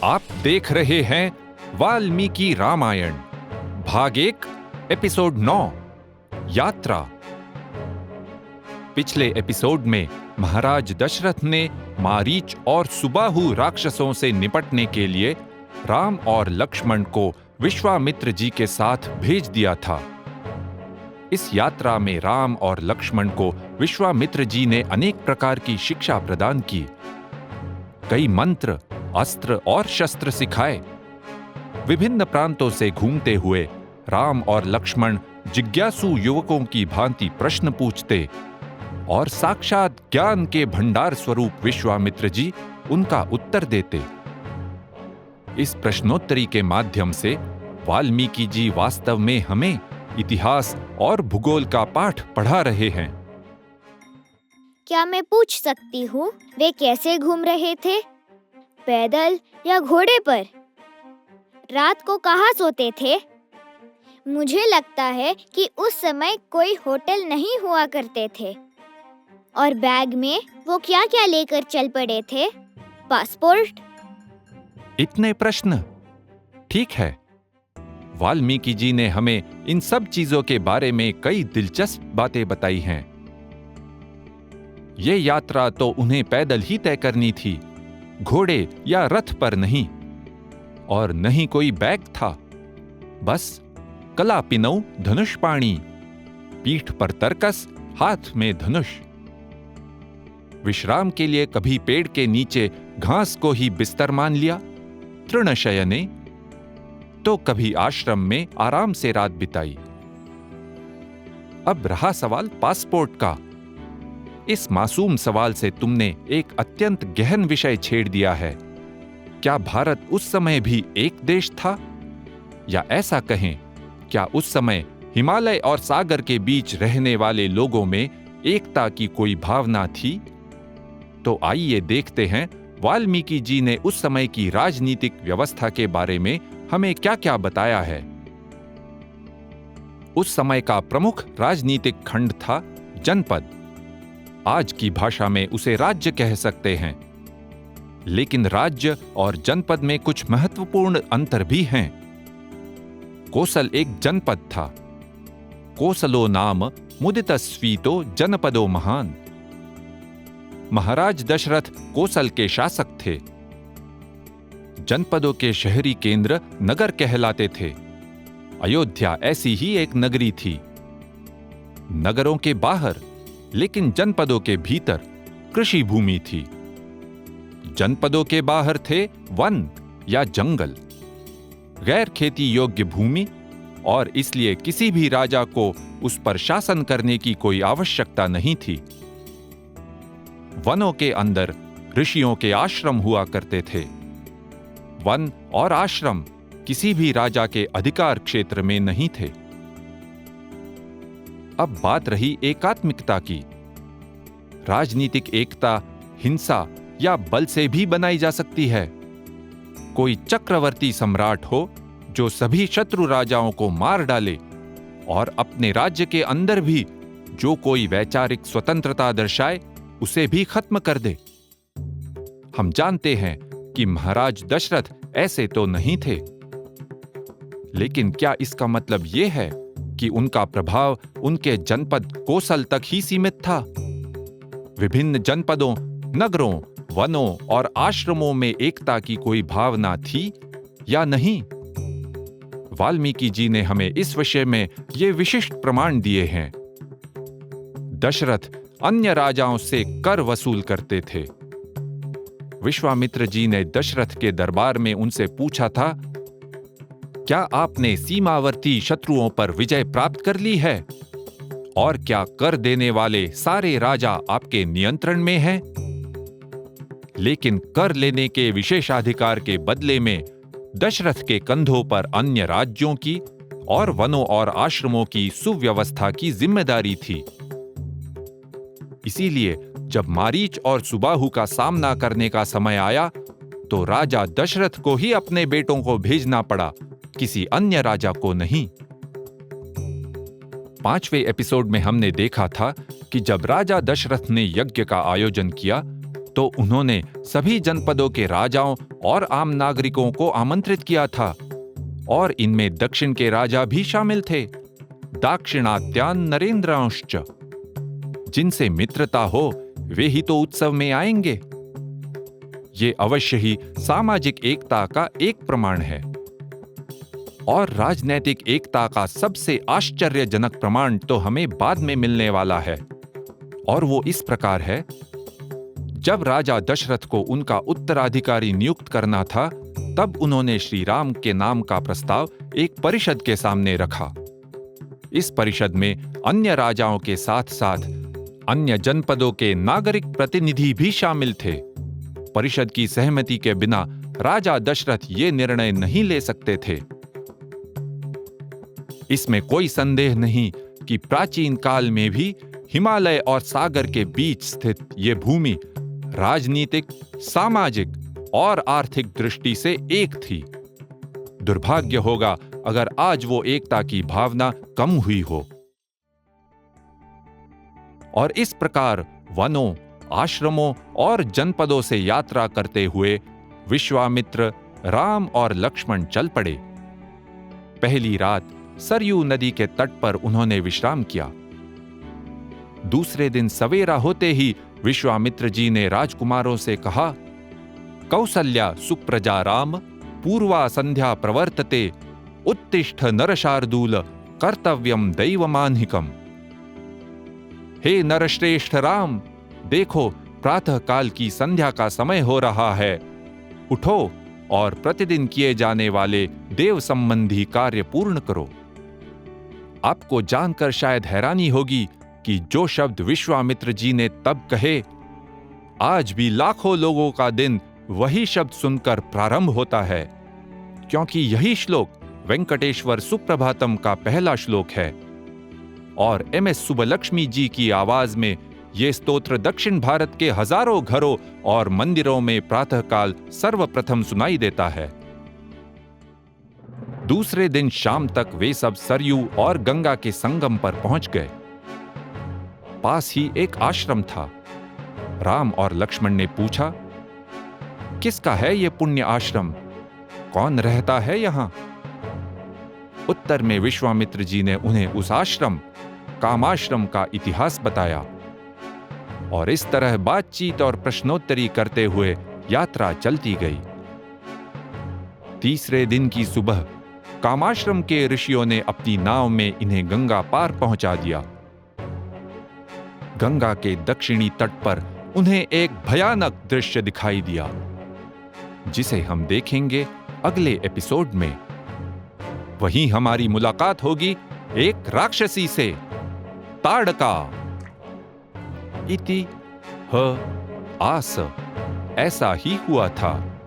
आप देख रहे हैं वाल्मीकि रामायण भाग 1 एपिसोड 9 यात्रा। पिछले एपिसोड में महाराज दशरथ ने मारीच और सुबाहु राक्षसों से निपटने के लिए राम और लक्ष्मण को विश्वामित्र जी के साथ भेज दिया था। इस यात्रा में राम और लक्ष्मण को विश्वामित्र जी ने अनेक प्रकार की शिक्षा प्रदान की। कई मंत्र, अस्त्र और शस्त्र सिखाए। विभिन्न प्रांतों से घूमते हुए राम और लक्ष्मण जिज्ञासु युवकों की भांति प्रश्न पूछते और साक्षात ज्ञान के भंडार स्वरूप विश्वामित्र जी उनका उत्तर देते। इस प्रश्नोत्तरी के माध्यम से वाल्मीकि जी वास्तव में हमें इतिहास और भूगोल का पाठ पढ़ा रहे हैं। क्या मैं पूछ सकती हूँ, वे कैसे घूम रहे थे? पैदल या घोड़े पर? रात को कहाँ सोते थे? मुझे लगता है कि उस समय कोई होटल नहीं हुआ करते थे। और बैग में वो क्या-क्या लेकर चल पड़े थे? पासपोर्ट? इतने प्रश्न? ठीक है। वाल्मीकि जी ने हमें इन सब चीजों के बारे में कई दिलचस्प बातें बताई हैं। ये यात्रा तो उन्हें पैदल ही तय करनी थी, घोड़े या रथ पर नहीं। और न ही कोई बैग था, बस कला पिनौ धनुष पाणी, पीठ पर तरकस, हाथ में धनुष। विश्राम के लिए कभी पेड़ के नीचे घास को ही बिस्तर मान लिया, तृणशयने, तो कभी आश्रम में आराम से रात बिताई। अब रहा सवाल पासपोर्ट का। इस मासूम सवाल से तुमने एक अत्यंत गहन विषय छेड़ दिया है। क्या भारत उस समय भी एक देश था? या ऐसा कहें, क्या उस समय हिमालय और सागर के बीच रहने वाले लोगों में एकता की कोई भावना थी? तो आइए देखते हैं वाल्मीकि जी ने उस समय की राजनीतिक व्यवस्था के बारे में हमें क्या-क्या बताया है। उस समय का प्रमुख राजनीतिक खंड था जनपद। आज की भाषा में उसे राज्य कह सकते हैं। लेकिन राज्य और जनपद में कुछ महत्वपूर्ण अंतर भी हैं। कोसल एक जनपद था। कोसलो नाम मुदितस्वीतो जनपदो महान। महाराज दशरथ कोसल के शासक थे। जनपदों के शहरी केंद्र नगर कहलाते थे। अयोध्या ऐसी ही एक नगरी थी। नगरों के बाहर, लेकिन जनपदों के भीतर कृषि भूमि थी। जनपदों के बाहर थे वन या जंगल, गैर खेती योग्य भूमि, और इसलिए किसी भी राजा को उस पर शासन करने की कोई आवश्यकता नहीं थी। वनों के अंदर ऋषियों के आश्रम हुआ करते थे। वन और आश्रम किसी भी राजा के अधिकार क्षेत्र में नहीं थे। अब बात रही एकात्मिकता की। राजनीतिक एकता हिंसा या बल से भी बनाई जा सकती है। कोई चक्रवर्ती सम्राट हो जो सभी शत्रु राजाओं को मार डाले और अपने राज्य के अंदर भी जो कोई वैचारिक स्वतंत्रता दर्शाए उसे भी खत्म कर दे। हम जानते हैं कि महाराज दशरथ ऐसे तो नहीं थे। लेकिन क्या इसका मतलब यह है कि उनका प्रभाव उनके जनपद कोसल तक ही सीमित था? विभिन्न जनपदों, नगरों, वनों और आश्रमों में एकता की कोई भावना थी या नहीं? वाल्मीकि जी ने हमें इस विषय में ये विशिष्ट प्रमाण दिए हैं। दशरथ अन्य राजाओं से कर वसूल करते थे। विश्वामित्र जी ने दशरथ के दरबार में उनसे पूछा था, क्या आपने सीमावर्ती शत्रुओं पर विजय प्राप्त कर ली है? और क्या कर देने वाले सारे राजा आपके नियंत्रण में हैं? लेकिन कर लेने के विशेषाधिकार के बदले में दशरथ के कंधों पर अन्य राज्यों की और वनों और आश्रमों की सुव्यवस्था की जिम्मेदारी थी। इसीलिए जब मारीच और सुबाहु का सामना करने का समय आया तो राजा दशरथ को ही अपने बेटों को भेजना पड़ा, किसी अन्य राजा को नहीं। 5वें एपिसोड में हमने देखा था कि जब राजा दशरथ ने यज्ञ का आयोजन किया तो उन्होंने सभी जनपदों के राजाओं और आम नागरिकों को आमंत्रित किया था, और इनमें दक्षिण के राजा भी शामिल थे, दाक्षिणात्यान नरेंद्रांश्च। जिनसे मित्रता हो वे ही तो उत्सव में आएंगे। ये अवश्य ही सामाजिक एकता का एक प्रमाण है। और राजनैतिक एकता का सबसे आश्चर्यजनक प्रमाण तो हमें बाद में मिलने वाला है, और वो इस प्रकार है। जब राजा दशरथ को उनका उत्तराधिकारी नियुक्त करना था, तब उन्होंने श्री राम के नाम का प्रस्ताव एक परिषद के सामने रखा। इस परिषद में अन्य राजाओं के साथ साथ अन्य जनपदों के नागरिक प्रतिनिधि भी शामिल थे। परिषद की सहमति के बिना राजा दशरथ ये निर्णय नहीं ले सकते थे। इसमें कोई संदेह नहीं कि प्राचीन काल में भी हिमालय और सागर के बीच स्थित ये भूमि राजनीतिक, सामाजिक और आर्थिक दृष्टि से एक थी। दुर्भाग्य होगा अगर आज वो एकता की भावना कम हुई हो। और इस प्रकार वनों, आश्रमों और जनपदों से यात्रा करते हुए विश्वामित्र, राम और लक्ष्मण चल पड़े। पहली रात सरयू नदी के तट पर उन्होंने विश्राम किया। दूसरे दिन सवेरा होते ही विश्वामित्र जी ने राजकुमारों से कहा, कौसल्या सुप्रजा राम, पूर्वा संध्या प्रवर्तते, उत्तिष्ठ नरशार्दूल, कर्तव्यम दैवमान्हिकम। हे नरश्रेष्ठ राम, देखो प्रातः काल की संध्या का समय हो रहा है। उठो और प्रतिदिन किए जाने वाले देव संबंधी कार्य पूर्ण करो। आपको जानकर शायद हैरानी होगी कि जो शब्द विश्वामित्र जी ने तब कहे, आज भी लाखों लोगों का दिन वही शब्द सुनकर प्रारंभ होता है, क्योंकि यही श्लोक वेंकटेश्वर सुप्रभातम का पहला श्लोक है। और MS सुबलक्ष्मी जी की आवाज में ये स्तोत्र दक्षिण भारत के हजारों घरों और मंदिरों में प्रातःकाल सर्वप्रथम सुनाई देता है। दूसरे दिन शाम तक वे सब सरयू और गंगा के संगम पर पहुंच गए। पास ही एक आश्रम था। राम और लक्ष्मण ने पूछा, किसका है ये पुण्य आश्रम? कौन रहता है यहां? उत्तर में विश्वामित्र जी ने उन्हें उस आश्रम, कामाश्रम का इतिहास बताया। और इस तरह बातचीत और प्रश्नोत्तरी करते हुए यात्रा चलती गई। तीसरे दिन की सुबह कामाश्रम के ऋषियों ने अपनी नाव में इन्हें गंगा पार पहुंचा दिया। गंगा के दक्षिणी तट पर उन्हें एक भयानक दृश्य दिखाई दिया, जिसे हम देखेंगे अगले एपिसोड में। वहीं हमारी मुलाकात होगी एक राक्षसी से, ताड़का। इति ह आस, ऐसा ही हुआ था।